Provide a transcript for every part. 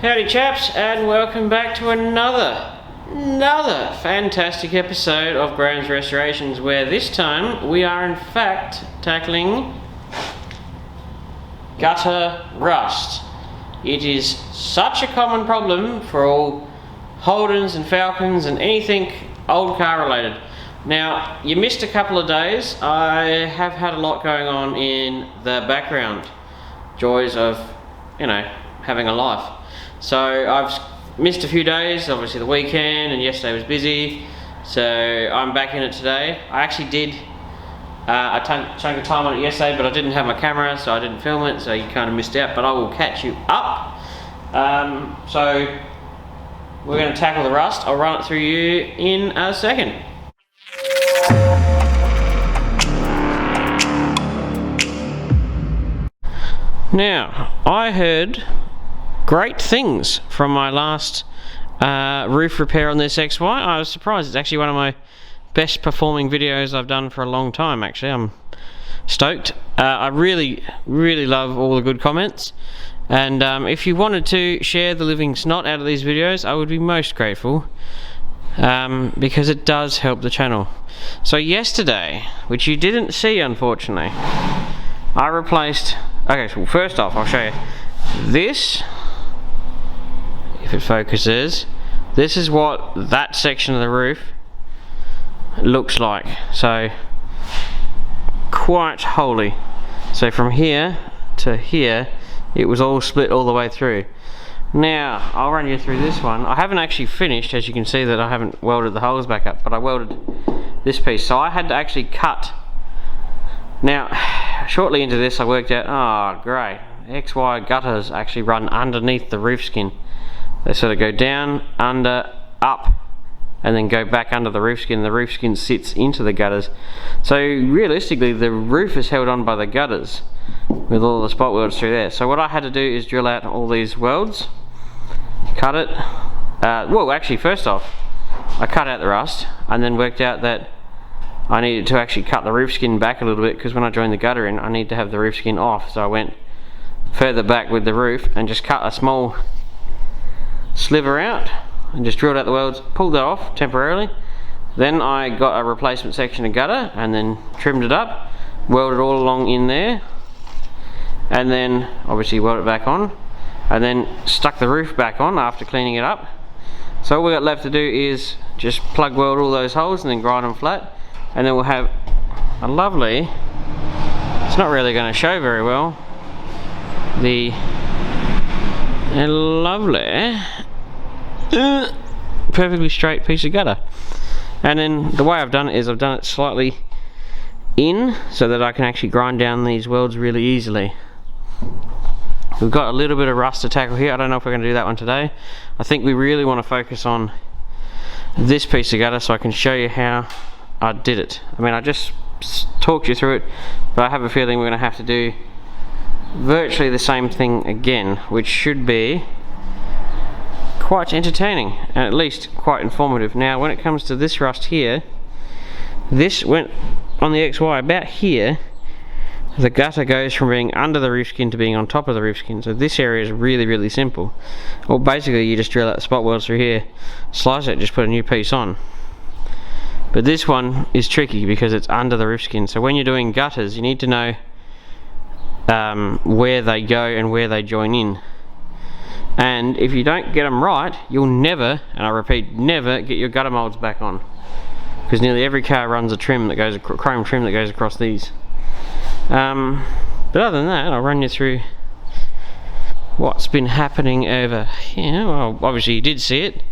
Howdy chaps, and welcome back to another fantastic episode of Graham's Restorations, where this time we are in fact tackling gutter rust. It is such a common problem for all Holdens and Falcons and anything old car related. Now, you missed a couple of days. I have had a lot going on in the background. Joys of, having a life. So I've missed a few days, obviously the weekend, and yesterday was busy. So I'm back in it today. I actually did a chunk of time on it yesterday, but I didn't have my camera, so I didn't film it, so you kind of missed out, but I will catch you up. So we're going to tackle the rust. I'll run it through you in a second. Now, I heard great things from my last roof repair on this XY. I was surprised. It's actually one of my best performing videos I've done for a long time, actually. I'm stoked. I really love all the good comments, and if you wanted to share the living snot out of these videos, I would be most grateful, because it does help the channel. So yesterday, which you didn't see unfortunately, I replaced, okay, so first off I'll show you this. If it focuses, this is what that section of the roof looks like. So quite holy. So from here to here, it was all split all the way through. Now I'll run you through this one. I haven't actually finished, as you can see that I haven't welded the holes back up, but I welded this piece, so I had to actually cut. Now shortly into this I worked out, oh great, XY gutters actually run underneath the roof skin. They sort of go down, under, up, and then go back under the roof skin. The roof skin sits into the gutters. So realistically the roof is held on by the gutters with all the spot welds through there. So what I had to do is drill out all these welds, cut it. Well, actually first off I cut out the rust and then worked out that I needed to actually cut the roof skin back a little bit, because when I joined the gutter in I need to have the roof skin off. So I went further back with the roof and just cut a small sliver out and just drilled out the welds, pulled that off temporarily. Then I got a replacement section of gutter and then trimmed it up, welded all along in there, and then obviously welded it back on, and then stuck the roof back on after cleaning it up. So all we got left to do is just plug weld all those holes and then grind them flat, and then we'll have a lovely, it's not really going to show very well, a lovely perfectly straight piece of gutter. And then the way I've done it is I've done it slightly in so that I can actually grind down these welds really easily. We've got a little bit of rust to tackle here. I don't know if we're going to do that one today. I think we really want to focus on this piece of gutter so I can show you how I did it. I mean, I just talked you through it, but I have a feeling we're going to have to do virtually the same thing again, which should be quite entertaining and at least quite informative. Now when it comes to this rust here, this went on the XY about here. The gutter goes from being under the roof skin to being on top of the roof skin, so this area is really simple. Well, basically you just drill out the spot welds through here, slice it, just put a new piece on. But this one is tricky because it's under the roof skin, so when you're doing gutters you need to know where they go and where they join in. And if you don't get them right, you'll never, and I repeat, never get your gutter molds back on, because nearly every car runs a trim that goes, chrome trim that goes across these. But other than that, I'll run you through what's been happening over here. Well, obviously you did see it.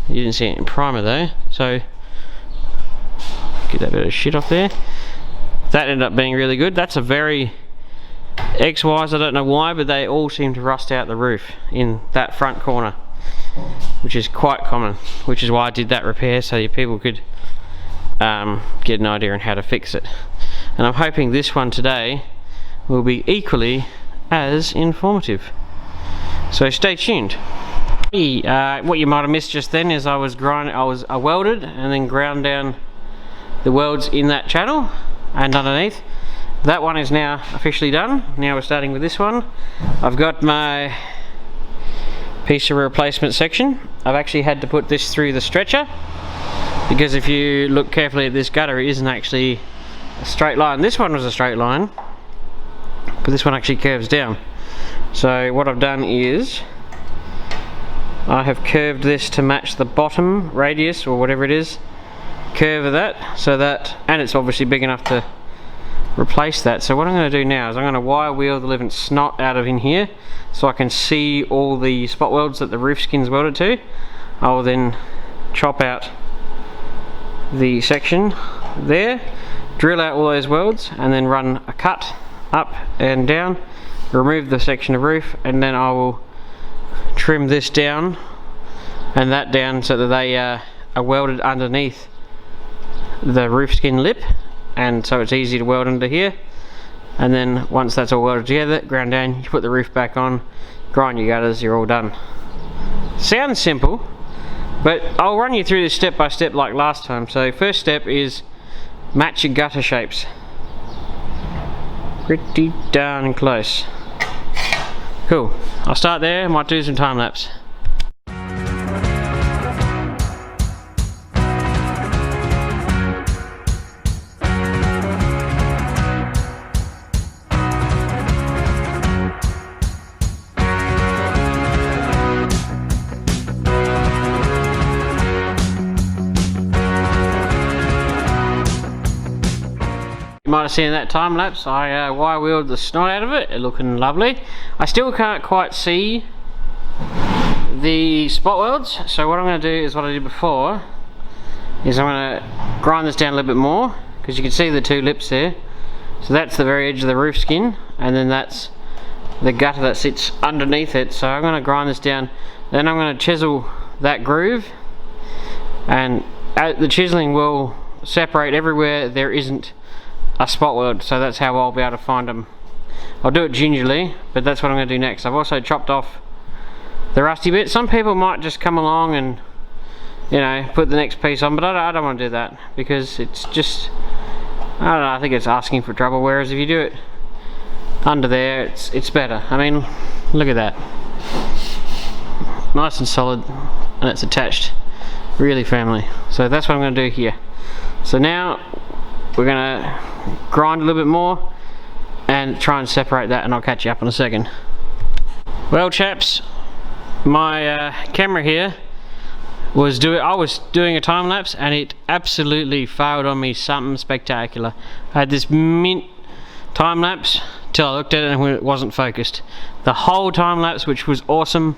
You didn't see it in primer though, so get that bit of shit off there. That ended up being really good. That's a very XYs, I don't know why, but they all seem to rust out the roof in that front corner, which is quite common, which is why I did that repair, so you people could get an idea on how to fix it. And I'm hoping this one today will be equally as informative, so stay tuned. What you might have missed just then is I welded and then ground down the welds in that channel and underneath. That one is now officially done. Now we're starting with this one. I've got my piece of replacement section. I've actually had to put this through the stretcher because if you look carefully at this gutter, it isn't actually a straight line. This one was a straight line, but this one actually curves down. So what I've done is I have curved this to match the bottom radius or whatever it is, curve of that, so that, and it's obviously big enough to replace that. So what I'm going to do now is I'm going to wire wheel the living snot out of in here so I can see all the spot welds that the roof skin's welded to. I will then chop out the section there, drill out all those welds, and then run a cut up and down, remove the section of roof, and then I will trim this down and that down so that they are welded underneath the roof skin lip, and so it's easy to weld under here. And then once that's all welded together, ground down, you put the roof back on, grind your gutters, you're all done. Sounds simple, but I'll run you through this step by step like last time. So first step is match your gutter shapes. Pretty darn close. Cool, I'll start there, might do some time lapse. You might have seen that time lapse. I wire wheeled the snot out of it. It's looking lovely. I still can't quite see the spot welds, so what I'm going to do is what I did before, is I'm going to grind this down a little bit more, because you can see the two lips there. So that's the very edge of the roof skin, and then that's the gutter that sits underneath it. So I'm going to grind this down, then I'm going to chisel that groove, and the chiseling will separate everywhere there isn't a spot weld, so that's how I'll be able to find them. I'll do it gingerly, but that's what I'm going to do next. I've also chopped off the rusty bit. Some people might just come along and, you know, put the next piece on, but I don't want to do that, because it's just, I don't know, I think it's asking for trouble. Whereas if you do it under there, it's better. I mean, look at that, nice and solid, and it's attached really firmly. So that's what I'm going to do here. So now we're going to grind a little bit more and try and separate that, and I'll catch you up in a second. Well chaps, my camera here was doing a time lapse, and it absolutely failed on me something spectacular. I had this mint time lapse till I looked at it and it wasn't focused. The whole time lapse, which was awesome,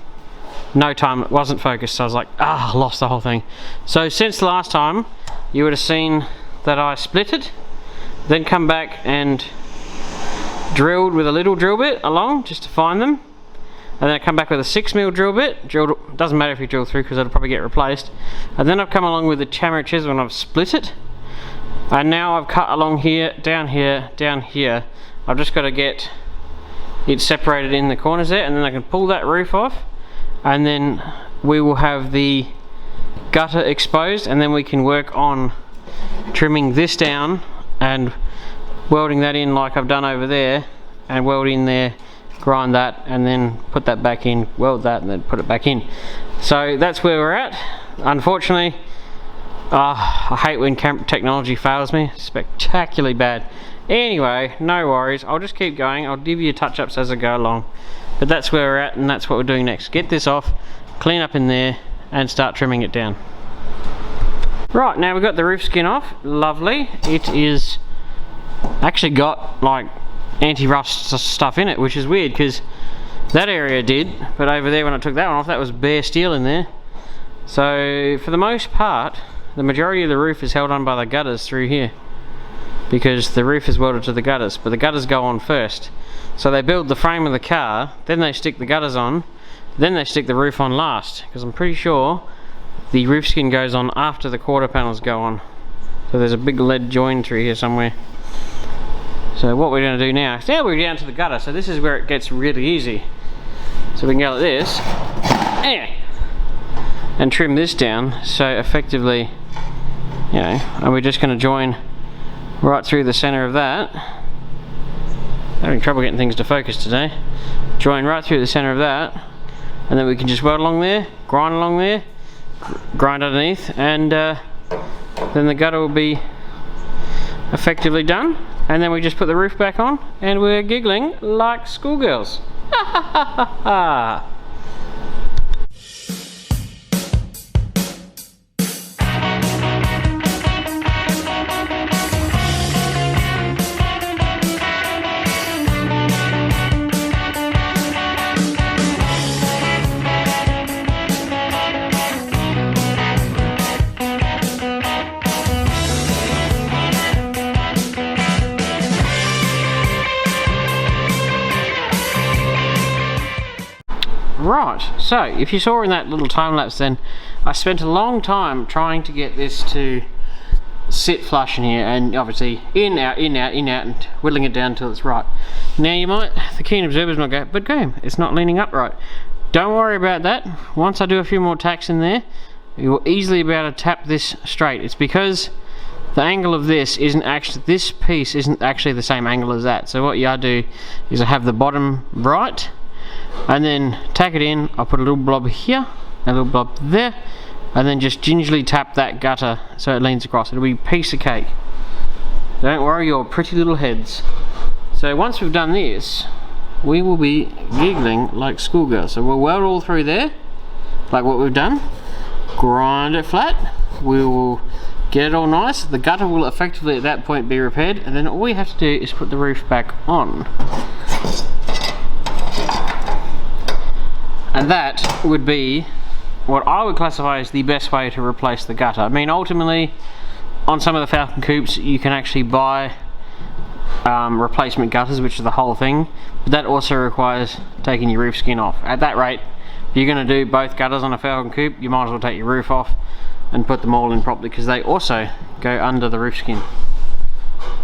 no time, it wasn't focused. So I was like, I lost the whole thing. So since the last time, you would have seen that I split it, then come back and drilled with a little drill bit along just to find them, and then I come back with a 6mm drill bit, doesn't matter if you drill through because it'll probably get replaced, and then I've come along with a hammer chisel and I've split it, and now I've cut along here, down here, down here. I've just got to get it separated in the corners there, and then I can pull that roof off, and then we will have the gutter exposed, and then we can work on trimming this down and welding that in like I've done over there, and weld in there, grind that, and then put that back in, weld that, and then put it back in. So that's where we're at. Unfortunately, I hate when technology fails me spectacularly bad. Anyway, no worries, I'll just keep going. I'll give you touch-ups as I go along, but that's where we're at, and that's what we're doing next. Get this off, clean up in there, and start trimming it down. Right, now we've got the roof skin off. Lovely. It is actually got like anti-rust stuff in it, which is weird because that area did, but over there when I took that one off, that was bare steel in there. So for the most part, the majority of the roof is held on by the gutters through here, because the roof is welded to the gutters, but the gutters go on first. So they build the frame of the car, then they stick the gutters on, then they stick the roof on last, because I'm pretty sure the roof skin goes on after the quarter panels go on. So there's a big lead join through here somewhere. So what we're going to do now we're down to the gutter, so this is where it gets really easy. So we can go like this, and trim this down, so effectively, you know, and we're just going to join right through the center of that. Having trouble getting things to focus today. Join right through the center of that, and then we can just weld along there, grind along there, grind underneath, and then the gutter will be effectively done, and then we just put the roof back on and we're giggling like schoolgirls. Ha ha ha ha ha. Right, so if you saw in that little time lapse then, I spent a long time trying to get this to sit flush in here, and obviously in, out, in, out, in, out, and whittling it down until it's right. Now you might, the keen observers might go, but Graham, it's not leaning upright. Don't worry about that. Once I do a few more tacks in there, you will easily be able to tap this straight. It's because the angle of this isn't actually, this piece isn't actually the same angle as that. So what you do is I have the bottom right, and then tack it in. I'll put a little blob here, a little blob there, and then just gingerly tap that gutter so it leans across. It'll be a piece of cake. Don't worry your pretty little heads. So once we've done this, we will be giggling like schoolgirls. So we'll weld all through there, like what we've done, grind it flat, we will get it all nice. The gutter will effectively at that point be repaired, and then all we have to do is put the roof back on. And that would be what I would classify as the best way to replace the gutter. I mean, ultimately, on some of the Falcon coupes, you can actually buy replacement gutters, which is the whole thing, but that also requires taking your roof skin off. At that rate, if you're going to do both gutters on a Falcon coupe, you might as well take your roof off and put them all in properly, because they also go under the roof skin.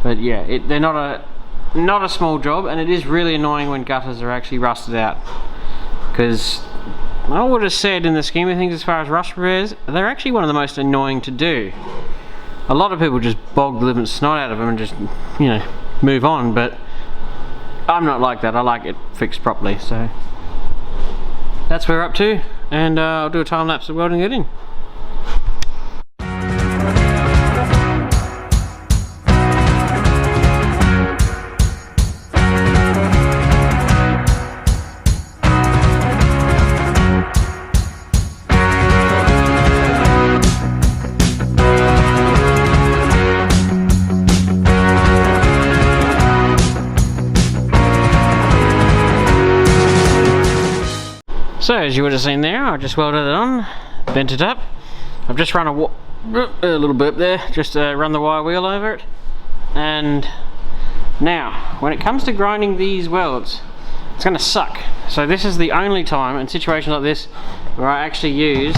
But yeah, they're not a small job, and it is really annoying when gutters are actually rusted out. Because I would have said, in the scheme of things, as far as rust repairs, they're actually one of the most annoying to do. A lot of people just bog the living snot out of them and just, you know, move on, but I'm not like that. I like it fixed properly. So that's where we're up to, and I'll do a time lapse of welding it in. So as you would have seen there, I just welded it on, bent it up. I've just run a little bit there, just run the wire wheel over it. And now, when it comes to grinding these welds, it's going to suck. So this is the only time in situations like this where I actually use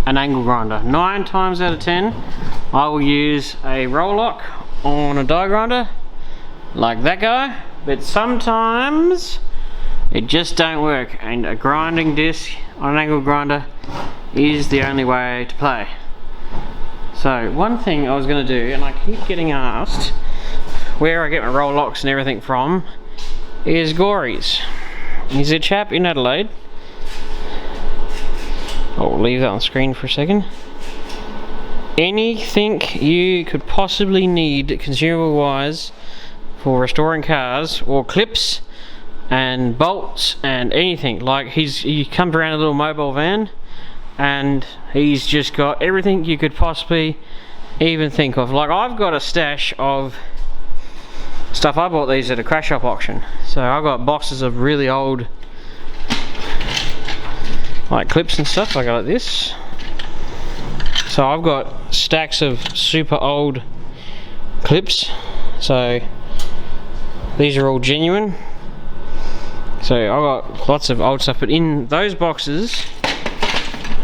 an angle grinder. 9 times out of 10, I will use a roll lock on a die grinder, like that guy. But sometimes it just don't work, and a grinding disc on an angle grinder is the only way to play. So one thing I was going to do, and I keep getting asked where I get my roll locks and everything from, is Gory's. He's a chap in Adelaide. I'll leave that on screen for a second. Anything you could possibly need consumable wise for restoring cars, or clips and bolts and anything, like he comes around a little mobile van and he's just got everything you could possibly even think of. Like, I've got a stash of stuff. I bought these at a crash shop auction, so I've got boxes of really old like clips and stuff like this. So I've got stacks of super old clips, so these are all genuine. So I've got lots of old stuff, but in those boxes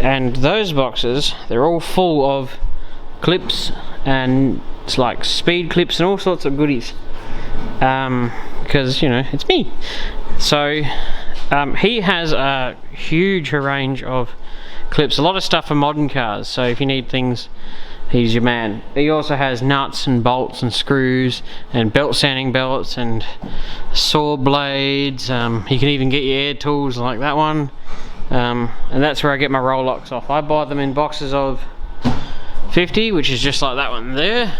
and those boxes, they're all full of clips, and it's like speed clips and all sorts of goodies, because, you know, it's me. So he has a huge range of clips, a lot of stuff for modern cars, so if you need things, he's your man. He also has nuts and bolts and screws and belt sanding belts and saw blades. He can even get you air tools like that one. and that's where I get my roll locks off. I buy them in boxes of 50, which is just like that one there.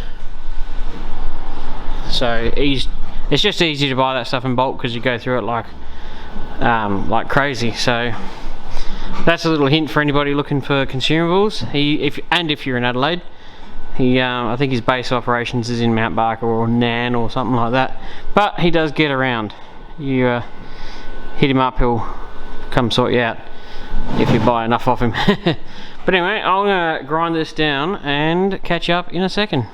So it's just easy to buy that stuff in bulk because you go through it like crazy. So that's a little hint for anybody looking for consumables. If you're in Adelaide, I think his base operations is in Mount Barker or Nan or something like that. But he does get around. You hit him up, he'll come sort you out if you buy enough of him. But anyway, I'm gonna grind this down and catch you up in a second.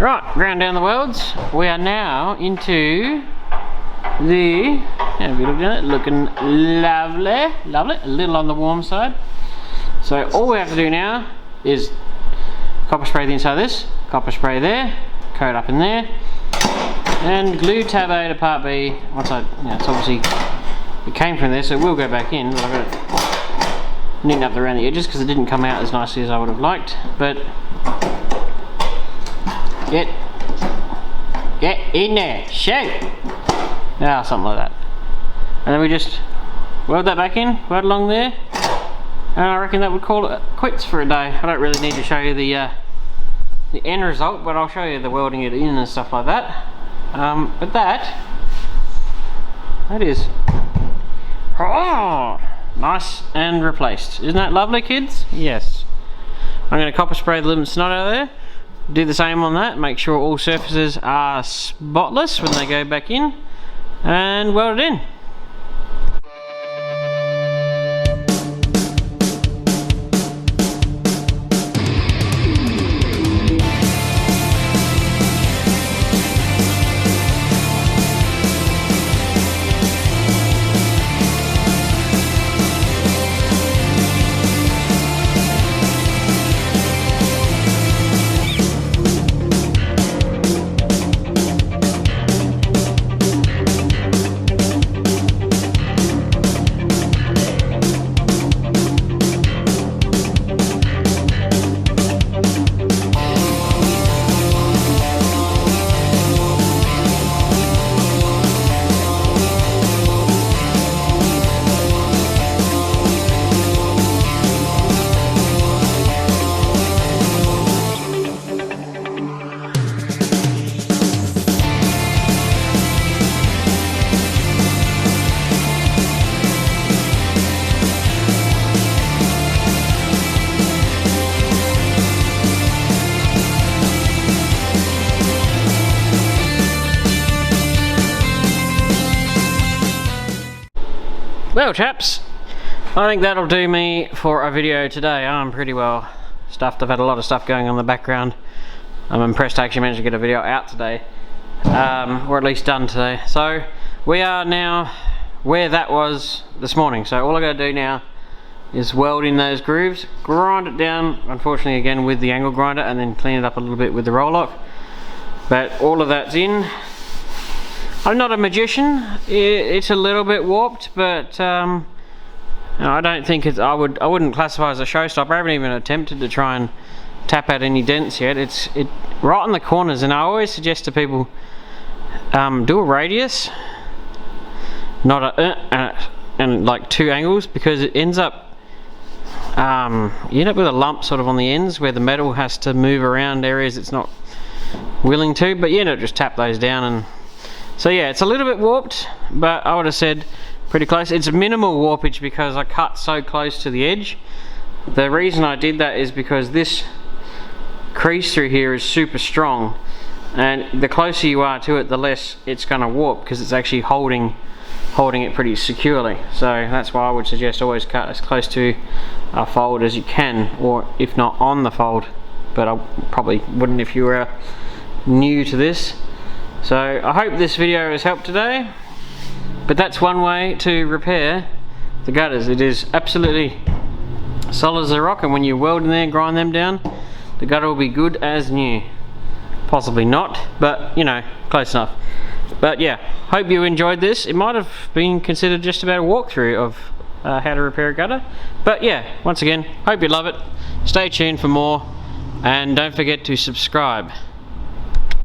Right, ground down the welds. We are now into the, have you looked at it? Looking lovely, lovely, a little on the warm side. So all we have to do now is copper spray the inside of this, copper spray there, coat up in there, and glue tab A to part B. Once it's obviously, it came from there, so it will go back in, but I've got it neaten up around the edges because it didn't come out as nicely as I would have liked. But get in there, shoot! Yeah, something like that. And then we just weld that back in, weld along there, and I reckon that would call it quits for a day. I don't really need to show you the end result, but I'll show you the welding it in and stuff like that. But that is nice and replaced. Isn't that lovely, kids? Yes. I'm going to copper spray the living snot out of there. Do the same on that. Make sure all surfaces are spotless when they go back in, and weld it in. Well chaps, I think that'll do me for a video today. I'm pretty well stuffed. I've had a lot of stuff going on in the background. I'm impressed I actually managed to get a video out today, or at least done today. So we are now where that was this morning. So all I gotta do now is weld in those grooves, grind it down, unfortunately again with the angle grinder, and then clean it up a little bit with the roll lock. But all of that's in. I'm not a magician. It's a little bit warped, but I don't think it's. I wouldn't classify as a showstopper. I haven't even attempted to try and tap out any dents yet. It's right on the corners, and I always suggest to people do a radius, not and like 2 angles, because it ends up you end up with a lump sort of on the ends where the metal has to move around areas it's not willing to. But you end up just tap those down and. So yeah, it's a little bit warped, but I would have said pretty close. It's minimal warpage because I cut so close to the edge. The reason I did that is because this crease through here is super strong, and the closer you are to it, the less it's going to warp because it's actually holding it pretty securely. So that's why I would suggest always cut as close to a fold as you can, or if not on the fold, but I probably wouldn't if you were new to this. So I hope this video has helped today, but that's one way to repair the gutters. It is absolutely solid as a rock, and when you weld in there and grind them down, the gutter will be good as new. Possibly not, but you know, close enough. But yeah, hope you enjoyed this. It might have been considered just about a walkthrough of how to repair a gutter, but yeah, once again, hope you love it. Stay tuned for more, and don't forget to subscribe.